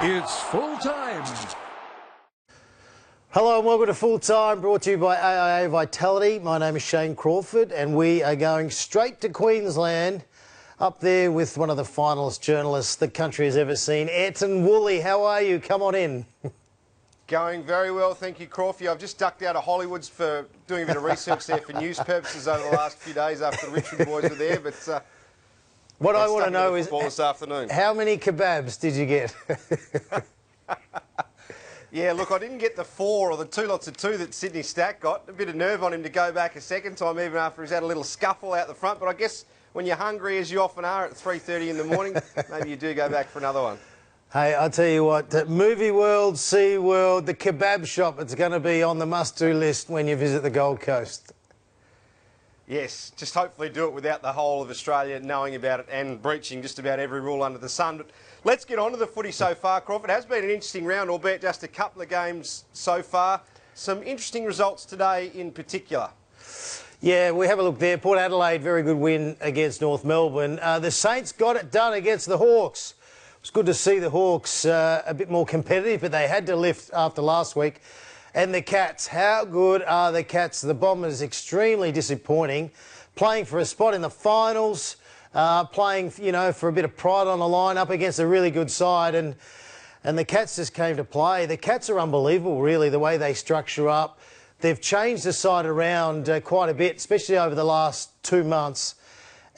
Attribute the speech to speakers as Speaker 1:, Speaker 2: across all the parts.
Speaker 1: It's full time.
Speaker 2: Hello and welcome to Full Time, brought to you by AIA Vitality. My name is Shane Crawford and we are going straight to Queensland, up there with one of the finalist journalists the country has ever seen, Ayrton. Woolley, how are you? Come on in.
Speaker 3: Going very well, thank you, Crawford. I've just ducked out of Hollywood's for doing a bit of research there for news purposes over the last few days after the Richmond boys were there, but...
Speaker 2: what I want to know is,
Speaker 3: this afternoon.
Speaker 2: How many kebabs did you get?
Speaker 3: Yeah, look, I didn't get the 4 or the 2 lots of 2 that Sydney Stack got. A bit of nerve on him to go back a second time, even after he's had a little scuffle out the front. But I guess when you're hungry, as you often are, at 3:30 in the morning, maybe you do go back for another one.
Speaker 2: Hey, I'll tell you what, Movie World, Sea World, the kebab shop, it's going to be on the must-do list when you visit the Gold Coast.
Speaker 3: Yes, just hopefully do it without the whole of Australia knowing about it and breaching just about every rule under the sun. But let's get on to the footy so far, Crawford. It has been an interesting round, albeit just a couple of games so far. Some interesting results today in particular.
Speaker 2: Yeah, we have a look there. Port Adelaide, very good win against North Melbourne. The Saints got it done against the Hawks. It's good to see the Hawks a bit more competitive, but they had to lift after last week. And the Cats, how good are the Cats? The Bombers, extremely disappointing. Playing for a spot in the finals, playing, you know, for a bit of pride on the line up against a really good side. And the Cats just came to play. The Cats are unbelievable, really, the way they structure up. They've changed the side around quite a bit, especially over the last 2 months.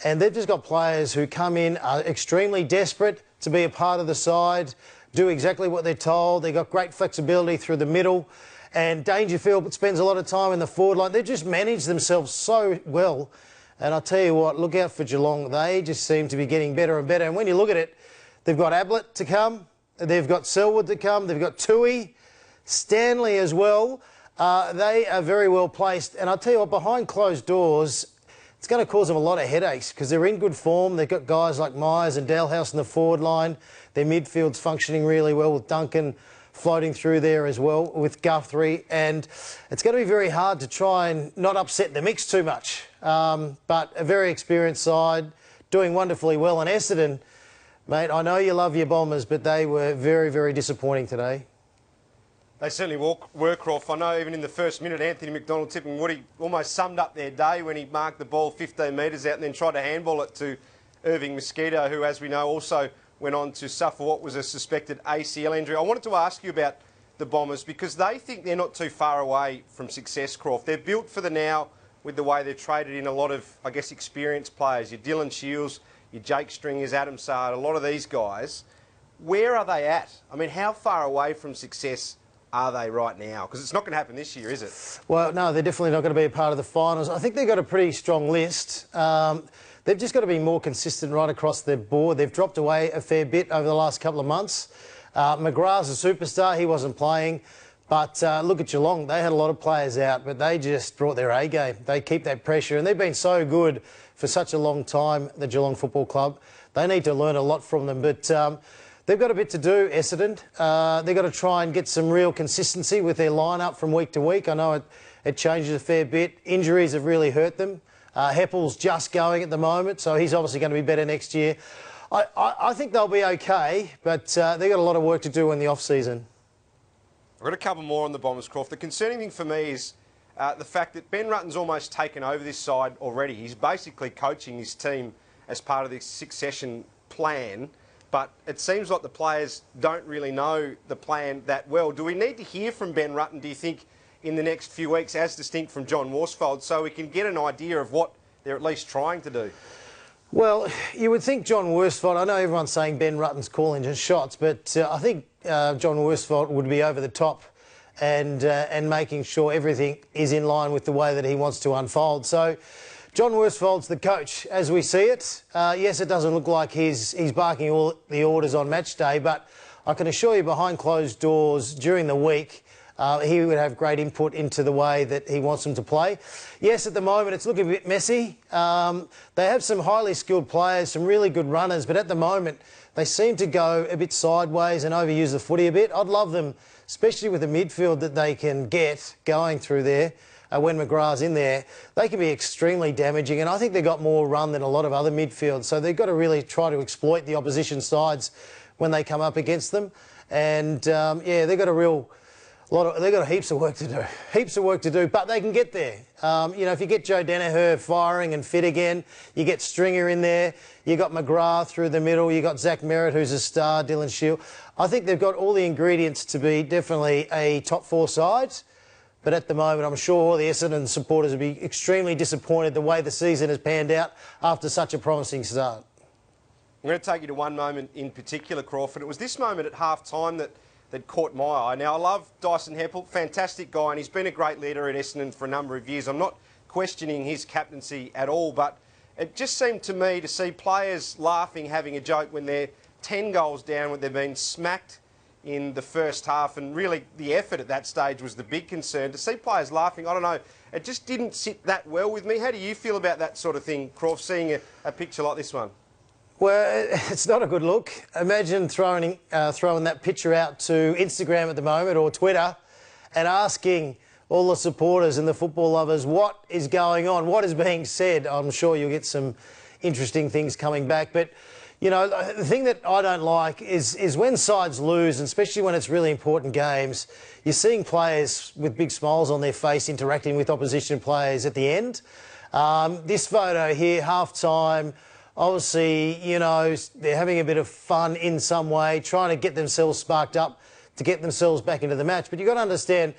Speaker 2: And they've just got players who come in, are extremely desperate to be a part of the side, do exactly what they're told. They've got great flexibility through the middle. And Dangerfield spends a lot of time in the forward line. They've just managed themselves so well. And I'll tell you what, look out for Geelong. They just seem to be getting better and better. And when you look at it, they've got Ablett to come. They've got Selwood to come. They've got Tui, Stanley as well. They are very well placed. And I'll tell you what, behind closed doors, it's going to cause them a lot of headaches because they're in good form. They've got guys like Myers and Dalhouse in the forward line. Their midfield's functioning really well with Duncan floating through there as well with Guthrie, and it's going to be very hard to try and not upset the mix too much. But a very experienced side, doing wonderfully well. And Essendon, mate, I know you love your Bombers, but they were very, very disappointing today.
Speaker 3: They certainly were, Crawford. I know even in the first minute, Anthony McDonald tipping Woody almost summed up their day when he marked the ball 15 metres out and then tried to handball it to Irving Mosquito, who, as we know, also went on to suffer what was a suspected ACL injury. I wanted to ask you about the Bombers because they think they're not too far away from success, Crawford. They're built for the now with the way they've traded in a lot of, I guess, experienced players. Your Dylan Shields, your Jake Stringers, Adam Sard, a lot of these guys. Where are they at? I mean, how far away from success are they right now? Because it's not going to happen this year, is it?
Speaker 2: Well, no, they're definitely not going to be a part of the finals. I think they've got a pretty strong list. They've just got to be more consistent right across the board. They've dropped away a fair bit over the last couple of months. McGrath's a superstar. He wasn't playing. But look at Geelong. They had a lot of players out, but they just brought their A game. They keep that pressure, and they've been so good for such a long time, the Geelong Football Club. They need to learn a lot from them. But they've got a bit to do, Essendon. They've got to try and get some real consistency with their lineup from week to week. I know it changes a fair bit. Injuries have really hurt them. Heppel's just going at the moment, so he's obviously going to be better next year. I think they'll be okay, but they've got a lot of work to do in the off-season.
Speaker 3: I've got a couple more on the Bombers, Crawford. The concerning thing for me is the fact that Ben Rutten's almost taken over this side already. He's basically coaching his team as part of this succession plan, but it seems like the players don't really know the plan that well. Do we need to hear from Ben Rutten, do you think, in the next few weeks, as distinct from John Worsfold, so we can get an idea of what they're at least trying to do?
Speaker 2: Well, you would think John Worsfold, I know everyone's saying Ben Rutten's calling his shots, but I think John Worsfold would be over the top and making sure everything is in line with the way that he wants to unfold. So John Worsfold's the coach as we see it. Yes, it doesn't look like he's barking all the orders on match day, but I can assure you behind closed doors during the week, he would have great input into the way that he wants them to play. Yes, at the moment it's looking a bit messy. They have some highly skilled players, some really good runners, but at the moment they seem to go a bit sideways and overuse the footy a bit. I'd love them, especially with the midfield that they can get going through there. When McGrath's in there, they can be extremely damaging, and I think they've got more run than a lot of other midfields, so they've got to really try to exploit the opposition side's when they come up against them. And yeah, they've got they've got heaps of work to do, but they can get there. You know, if you get Joe Danaher firing and fit again, you get Stringer in there, you got McGrath through the middle, you got Zach Merritt, who's a star, Dylan Shield. I think they've got all the ingredients to be definitely a top 4 side. But at the moment, I'm sure the Essendon supporters will be extremely disappointed the way the season has panned out after such a promising start.
Speaker 3: I'm going to take you to one moment in particular, Crawford. It was this moment at half-time that caught my eye. Now, I love Dyson Heppel, fantastic guy, and he's been a great leader at Essendon for a number of years. I'm not questioning his captaincy at all, but it just seemed to me to see players laughing, having a joke when they're 10 goals down, when they've been smacked in the first half, and really the effort at that stage was the big concern. To see players laughing, I don't know, it just didn't sit that well with me. How do you feel about that sort of thing, Crawford, seeing a picture like this one?
Speaker 2: Well, it's not a good look. Imagine throwing that picture out to Instagram at the moment or Twitter and asking all the supporters and the football lovers what is going on, what is being said. I'm sure you'll get some interesting things coming back. But, you know, the thing that I don't like is when sides lose, and especially when it's really important games, you're seeing players with big smiles on their face interacting with opposition players at the end. This photo here, half-time, obviously, you know, they're having a bit of fun in some way, trying to get themselves sparked up to get themselves back into the match. But you've got to understand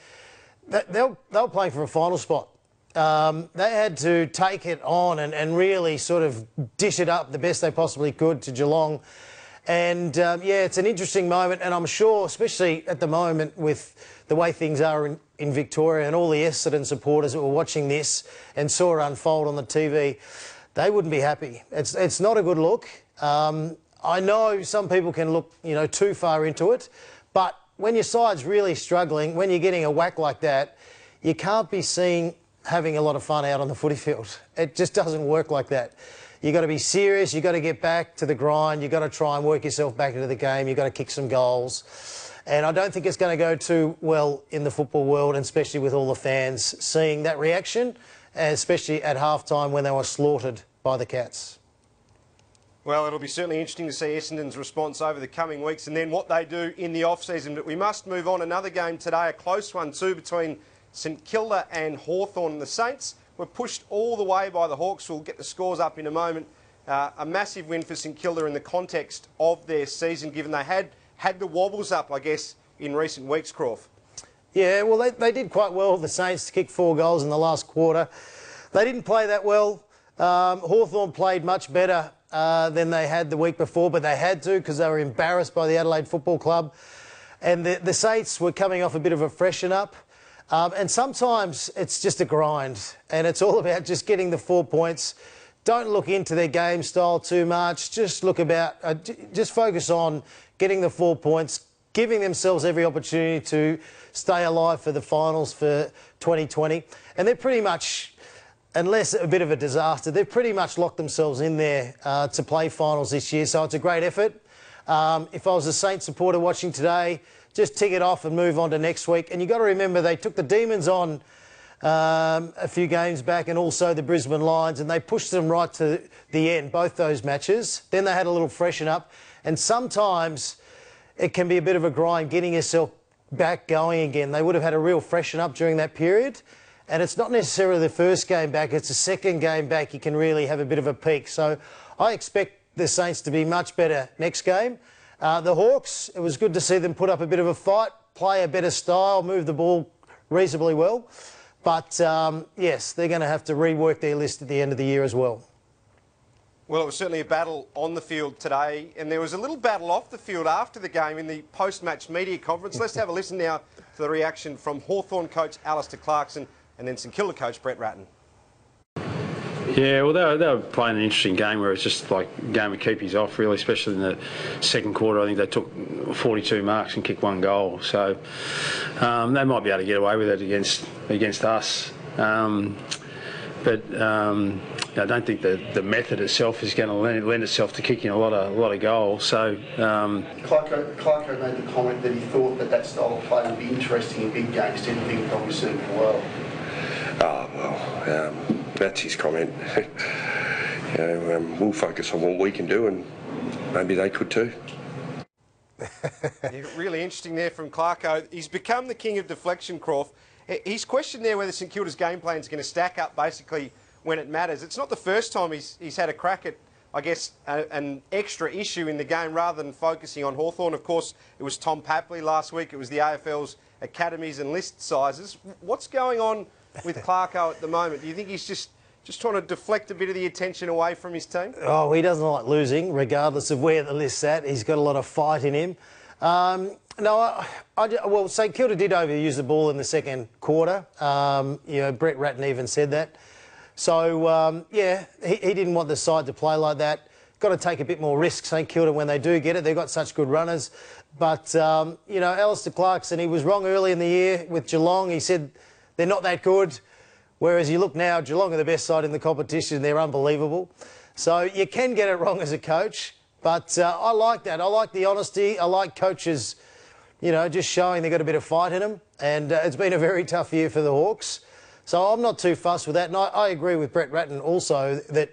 Speaker 2: that they were playing for a final spot. They had to take it on and really sort of dish it up the best they possibly could to Geelong. And, yeah, it's an interesting moment. And I'm sure, especially at the moment with the way things are in Victoria and all the Essendon supporters that were watching this and saw it unfold on the TV, they wouldn't be happy. It's not a good look. I know some people can look, you know, too far into it, but when your side's really struggling, when you're getting a whack like that, you can't be seen having a lot of fun out on the footy field. It just doesn't work like that. You've got to be serious, you've got to get back to the grind, you've got to try and work yourself back into the game, you've got to kick some goals. And I don't think it's going to go too well in the football world, and especially with all the fans seeing that reaction, and especially at half-time when they were slaughtered by the Cats.
Speaker 3: Well, it'll be certainly interesting to see Essendon's response over the coming weeks and then what they do in the off-season. But we must move on. Another game today, a close one too, between St Kilda and Hawthorn. And the Saints were pushed all the way by the Hawks. We'll get the scores up in a moment. A massive win for St Kilda in the context of their season, given they had the wobbles up, I guess, in recent weeks, Crawford.
Speaker 2: Yeah, well, they did quite well, the Saints, to kick 4 goals in the last quarter. They didn't play that well. Hawthorn played much better than they had the week before, but they had to because they were embarrassed by the Adelaide Football Club. And the Saints were coming off a bit of a freshen up. And sometimes it's just a grind, and it's all about just getting the 4 points. Don't look into their game style too much. Just just focus on getting the 4 points, giving themselves every opportunity to stay alive for the finals for 2020. And they're pretty much, unless a bit of a disaster, they've pretty much locked themselves in there to play finals this year. So it's a great effort. If I was a Saints supporter watching today, just tick it off and move on to next week. And you've got to remember they took the Demons on a few games back, and also the Brisbane Lions, and they pushed them right to the end, both those matches. Then they had a little freshen up. And sometimes it can be a bit of a grind getting yourself back going again. They would have had a real freshen up during that period. And it's not necessarily the first game back, it's the second game back you can really have a bit of a peak. So I expect the Saints to be much better next game. The Hawks, it was good to see them put up a bit of a fight, play a better style, move the ball reasonably well. But, yes, they're going to have to rework their list at the end of the year as well.
Speaker 3: Well, it was certainly a battle on the field today, and there was a little battle off the field after the game in the post-match media conference. Let's have a listen now to the reaction from Hawthorn coach Alistair Clarkson and then St Kilda coach Brett Ratton.
Speaker 1: Yeah, well, they were playing an interesting game where it's just like a game of keepies off, really, especially in the second quarter. I think they took 42 marks and kicked 1 goal. So they might be able to get away with it against us. But I don't think the method itself is going to lend itself to kicking a lot of goals. So
Speaker 4: Clarko made the comment that he thought that style of play would be interesting in big games. Didn't think it probably suited him well.
Speaker 5: Oh, well, that's his comment. We'll focus on what we can do, and maybe they could too.
Speaker 3: Yeah, really interesting there from Clarko. He's become the king of deflection, Crawf. He's questioned there whether St Kilda's game plan is going to stack up basically when it matters. It's not the first time he's had a crack at, I guess, an extra issue in the game rather than focusing on Hawthorn. Of course, it was Tom Papley last week. It was the AFL's academies and list sizes. What's going on with Clarko at the moment? Do you think he's just trying to deflect a bit of the attention away from his team?
Speaker 2: Oh, he doesn't like losing, regardless of where the list's at. He's got a lot of fight in him. Well, St Kilda did overuse the ball in the second quarter. Brett Ratton even said that. So, he didn't want the side to play like that. Got to take a bit more risk, St Kilda, when they do get it. They've got such good runners. But, Alistair Clarkson, he was wrong early in the year with Geelong. He said they're not that good. Whereas you look now, Geelong are the best side in the competition. They're unbelievable. So you can get it wrong as a coach. But I like that. I like the honesty. I like coaches, just showing they've got a bit of fight in them. And it's been a very tough year for the Hawks. So I'm not too fussed with that. And I agree with Brett Ratton also that,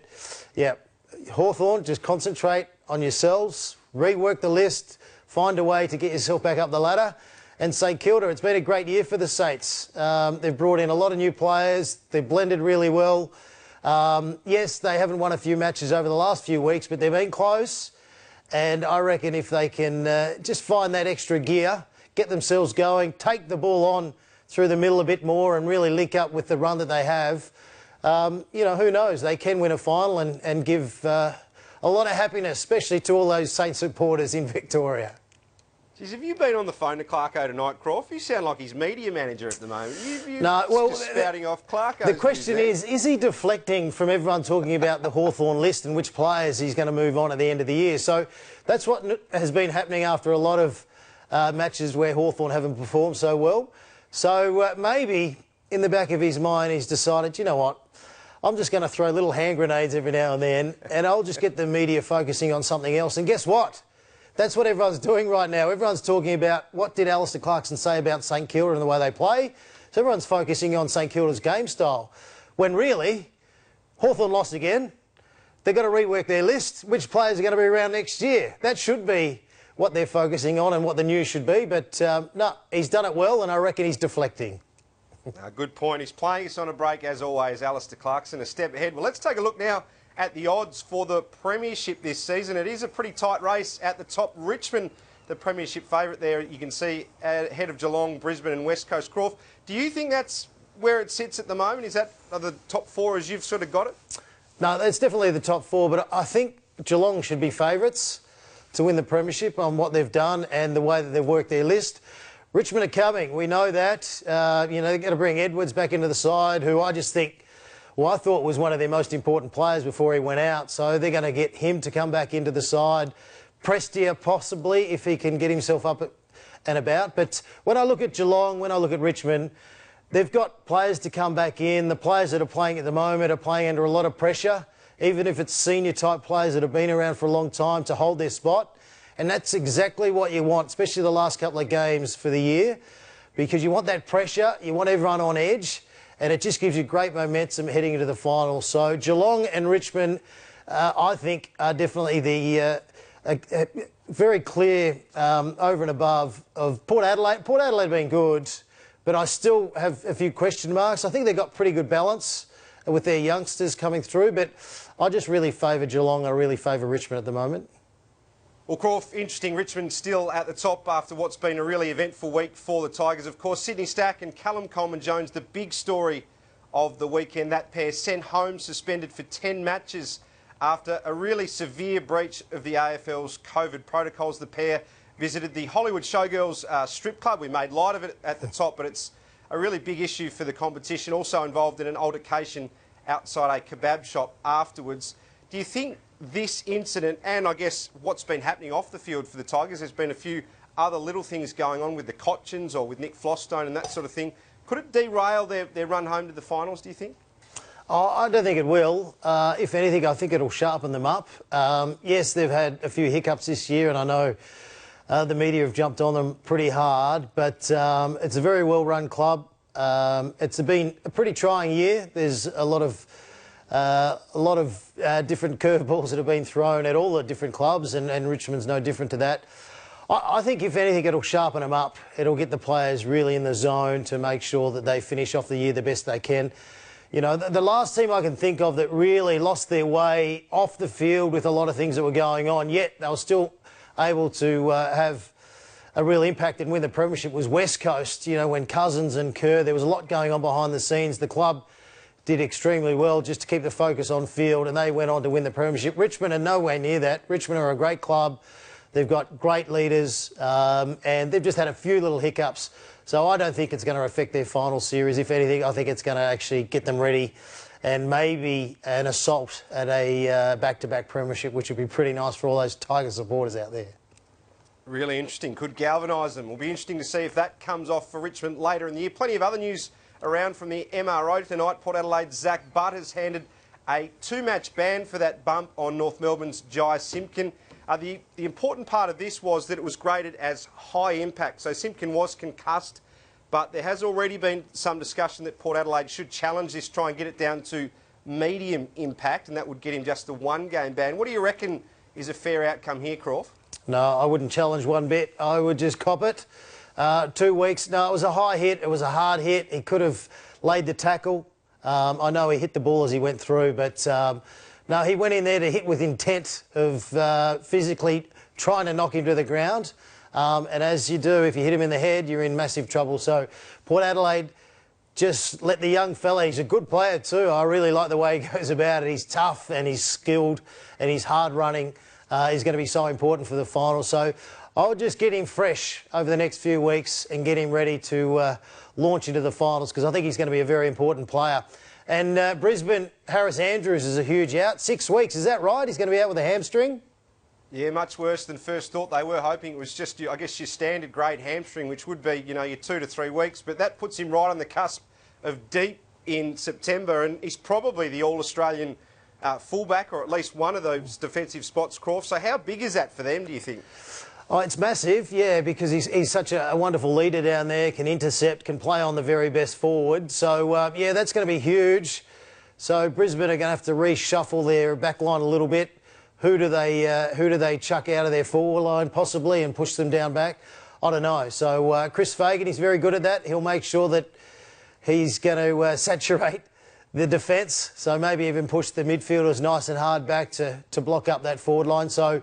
Speaker 2: Hawthorn, just concentrate on yourselves, rework the list, find a way to get yourself back up the ladder. And St Kilda, it's been a great year for the Saints. They've brought in a lot of new players. They've blended really well. Yes, they haven't won a few matches over the last few weeks, but they've been close. And I reckon if they can just find that extra gear, get themselves going, take the ball on through the middle a bit more and really link up with the run that they have, who knows? They can win a final and give a lot of happiness, especially to all those Saints supporters in Victoria.
Speaker 3: Geez, have you been on the phone to Clarko tonight, Crawf? You sound like his media manager at the moment. Just spouting off Clarko.
Speaker 2: The question is he deflecting from everyone talking about the Hawthorn list and which players he's going to move on at the end of the year? So that's what has been happening after a lot of matches where Hawthorn haven't performed so well. So maybe in the back of his mind he's decided, you know what, I'm just going to throw little hand grenades every now and then and I'll just get the media focusing on something else. And guess what? That's what everyone's doing right now. Everyone's talking about what did Alistair Clarkson say about St Kilda and the way they play. So everyone's focusing on St Kilda's game style. When really, Hawthorn lost again. They've got to rework their list. Which players are going to be around next year? That should be what they're focusing on and what the news should be. But no, he's done it well and I reckon he's deflecting.
Speaker 3: Good point. He's playing us on a break as always, Alistair Clarkson, a step ahead. Well, let's take a look now at the odds for the Premiership this season. It is a pretty tight race at the top. Richmond, the Premiership favourite there, you can see ahead of Geelong, Brisbane and West Coast. Crawford, do you think that's where it sits at the moment? Is that the top four as you've sort of got it?
Speaker 2: No, it's definitely the top four, but I think Geelong should be favourites to win the Premiership on what they've done and the way that they've worked their list. Richmond are coming, we know that. They're going to bring Edwards back into the side, who I just think, I thought was one of their most important players before he went out. So they're going to get him to come back into the side. Prestia possibly, if he can get himself up and about. But when I look at Geelong, when I look at Richmond, they've got players to come back in. The players that are playing at the moment are playing under a lot of pressure, even if it's senior type players that have been around for a long time to hold their spot. And that's exactly what you want, especially the last couple of games for the year, because you want that pressure, you want everyone on edge. And it just gives you great momentum heading into the final. So Geelong and Richmond, I think, are definitely the very clear over and above of Port Adelaide. Port Adelaide being good, but I still have a few question marks. I think they've got pretty good balance with their youngsters coming through, but I just really favour Geelong. I really favour Richmond at the moment.
Speaker 3: Well, Crawford, interesting. Richmond still at the top after what's been a really eventful week for the Tigers. Of course, Sydney Stack and Callum Coleman-Jones, the big story of the weekend. That pair sent home, suspended for 10 matches after a really severe breach of the AFL's COVID protocols. The pair visited the Hollywood Showgirls strip club. We made light of it at the top, but it's a really big issue for the competition. Also involved in an altercation outside a kebab shop afterwards. Do you think this incident and I guess what's been happening off the field for the Tigers, there's been a few other little things going on with the Cotchins or with Nick Flostone and that sort of thing. Could it derail their run home to the finals, do you think?
Speaker 2: Oh, I don't think it will. If anything, I think it'll sharpen them up. Yes, they've had a few hiccups this year and I know the media have jumped on them pretty hard, but it's a very well-run club. It's been a pretty trying year. There's a lot of different curveballs that have been thrown at all the different clubs, and Richmond's no different to that. I think, if anything, it'll sharpen them up. It'll get the players really in the zone to make sure that they finish off the year the best they can. You know, the last team I can think of that really lost their way off the field with a lot of things that were going on, yet they were still able to have a real impact and win the Premiership was West Coast. You know, when Cousins and Kerr, there was a lot going on behind the scenes. The club did extremely well just to keep the focus on field, and they went on to win the Premiership. Richmond are nowhere near that. Richmond are a great club. They've got great leaders, and they've just had a few little hiccups. So I don't think it's going to affect their final series. If anything, I think it's going to actually get them ready and maybe an assault at a back-to-back Premiership, which would be pretty nice for all those Tiger supporters out there.
Speaker 3: Really interesting. Could galvanise them. Will be interesting to see if that comes off for Richmond later in the year. Plenty of other news around from the MRO tonight. Port Adelaide's Zach Butt has handed a 2-match ban for that bump on North Melbourne's Jai Simpkin. The important part of this was that it was graded as high impact. So Simpkin was concussed, but there has already been some discussion that Port Adelaide should challenge this, try and get it down to medium impact, and that would get him just a 1-game ban. What do you reckon is a fair outcome here, Crawford?
Speaker 2: No, I wouldn't challenge one bit. I would just cop it. 2 weeks. No, it was a high hit. It was a hard hit. He could have laid the tackle. I know he hit the ball as he went through, but no, he went in there to hit with intent of physically trying to knock him to the ground. And as you do, if you hit him in the head, you're in massive trouble. So Port Adelaide, just let the young fella, he's a good player too. I really like the way he goes about it. He's tough and he's skilled and he's hard running. He's going to be so important for the final. So I'll just get him fresh over the next few weeks and get him ready to launch into the finals, because I think he's going to be a very important player. And Brisbane, Harris Andrews is a huge out. 6 weeks, is that right? He's going to be out with a hamstring?
Speaker 3: Yeah, much worse than first thought. They were hoping it was just, I guess, your standard grade hamstring, which would be, you know, your 2 to 3 weeks. But that puts him right on the cusp of deep in September, and he's probably the All-Australian fullback, or at least one of those defensive spots, Crawford. So how big is that for them, do you think?
Speaker 2: Oh, it's massive, yeah, because he's such a wonderful leader down there, can intercept, can play on the very best forward. So, yeah, that's going to be huge. So Brisbane are going to have to reshuffle their backline a little bit. Who do they chuck out of their forward line possibly and push them down back? I don't know. So Chris Fagan, he's very good at that. He'll make sure that he's going to saturate the defence, so maybe even push the midfielders nice and hard back to block up that forward line. So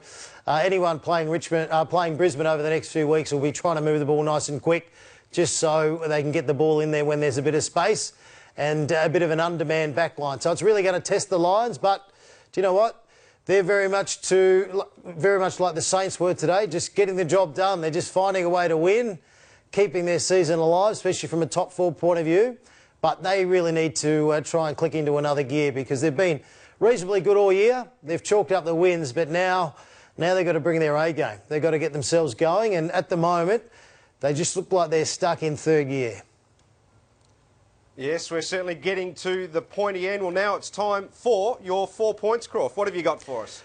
Speaker 2: anyone playing Brisbane over the next few weeks will be trying to move the ball nice and quick, just so they can get the ball in there when there's a bit of space and a bit of an undermanned back line. So it's really going to test the Lions, but do you know what? They're very much like the Saints were today, just getting the job done. They're just finding a way to win, keeping their season alive, especially from a top 4 point of view. But they really need to try and click into another gear, because they've been reasonably good all year. They've chalked up the wins, but now they've got to bring their A game. They've got to get themselves going, and at the moment, they just look like they're stuck in 3rd gear.
Speaker 3: Yes, we're certainly getting to the pointy end. Well, now it's time for your 4 points, Crawford. What have you got for us?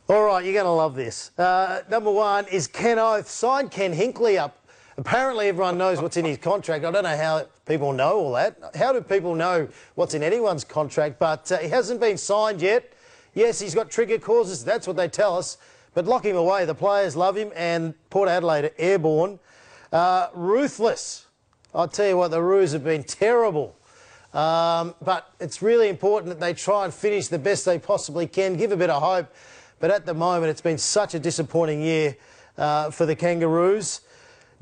Speaker 2: All right, you're going to love this. Number 1 is Ken Oath. Signed Ken Hinkley up. Apparently everyone knows what's in his contract. I don't know how people know all that. How do people know what's in anyone's contract? But he hasn't been signed yet. Yes, he's got trigger clauses. That's what they tell us. But lock him away. The players love him, and Port Adelaide are airborne. Ruthless. I'll tell you what, the Roos have been terrible. But it's really important that they try and finish the best they possibly can, give a bit of hope. But at the moment, it's been such a disappointing year for the Kangaroos.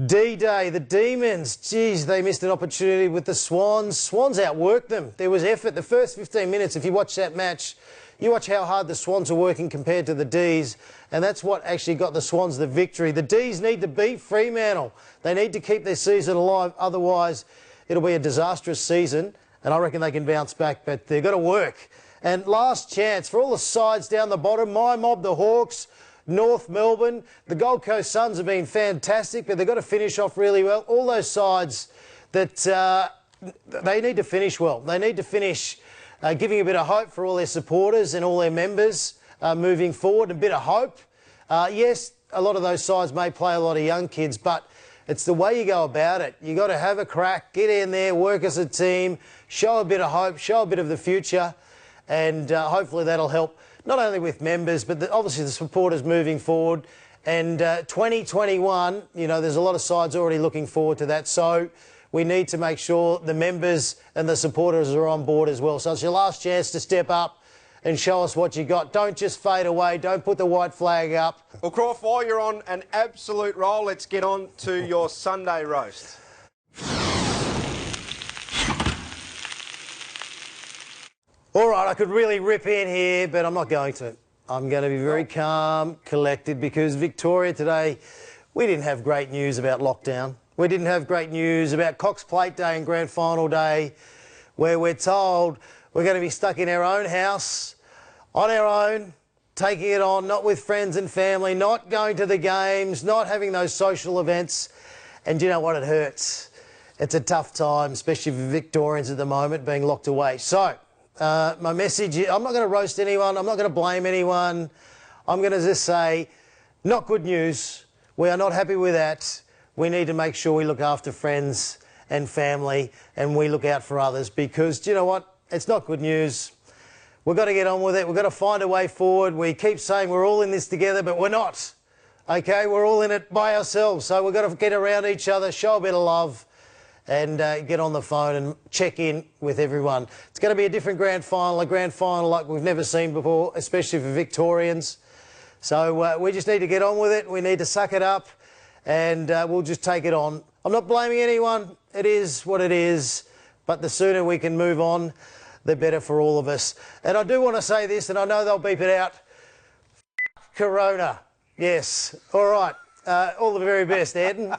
Speaker 2: D-Day, the Demons, geez, they missed an opportunity with the Swans. Swans outworked them. There was effort. The first 15 minutes, if you watch that match, you watch how hard the Swans are working compared to the Ds, and that's what actually got the Swans the victory. The Ds need to beat Fremantle. They need to keep their season alive, otherwise it'll be a disastrous season, and I reckon they can bounce back, but they've got to work. And last chance for all the sides down the bottom, my mob, the Hawks, North Melbourne, the Gold Coast Suns have been fantastic, but they've got to finish off really well. All those sides that they need to finish well. They need to finish giving a bit of hope for all their supporters and all their members moving forward, a bit of hope. Yes, a lot of those sides may play a lot of young kids, but it's the way you go about it. You've got to have a crack, get in there, work as a team, show a bit of hope, show a bit of the future, and hopefully that'll help not only with members, but obviously the supporters moving forward, And 2021, you know, there's a lot of sides already looking forward to that. So we need to make sure the members and the supporters are on board as well. So it's your last chance to step up and show us what you got. Don't just fade away. Don't put the white flag up.
Speaker 3: Well, Crawford, while you're on an absolute roll, let's get on to your Sunday roast.
Speaker 2: All right, I could really rip in here, but I'm not going to. I'm going to be very calm, collected, because Victoria today, we didn't have great news about lockdown. We didn't have great news about Cox Plate Day and Grand Final Day, where we're told we're going to be stuck in our own house, on our own, taking it on, not with friends and family, not going to the games, not having those social events. And do you know what? It hurts. It's a tough time, especially for Victorians at the moment, being locked away. So, my message is, I'm not going to roast anyone. I'm not going to blame anyone. I'm going to just say, not good news. We are not happy with that. We need to make sure we look after friends and family and we look out for others, because do you know what? It's not good news. We've got to get on with it. We've got to find a way forward. We keep saying we're all in this together, but we're not. Okay, we're all in it by ourselves. So we've got to get around each other, show a bit of love, and get on the phone and check in with everyone. It's going to be a different a grand final like we've never seen before, especially for Victorians. So we just need to get on with it. We need to suck it up, and we'll just take it on. I'm not blaming anyone. It is what it is. But the sooner we can move on, the better for all of us. And I do want to say this, and I know they'll beep it out. Corona. Yes. All right. All the very best, Ayrton.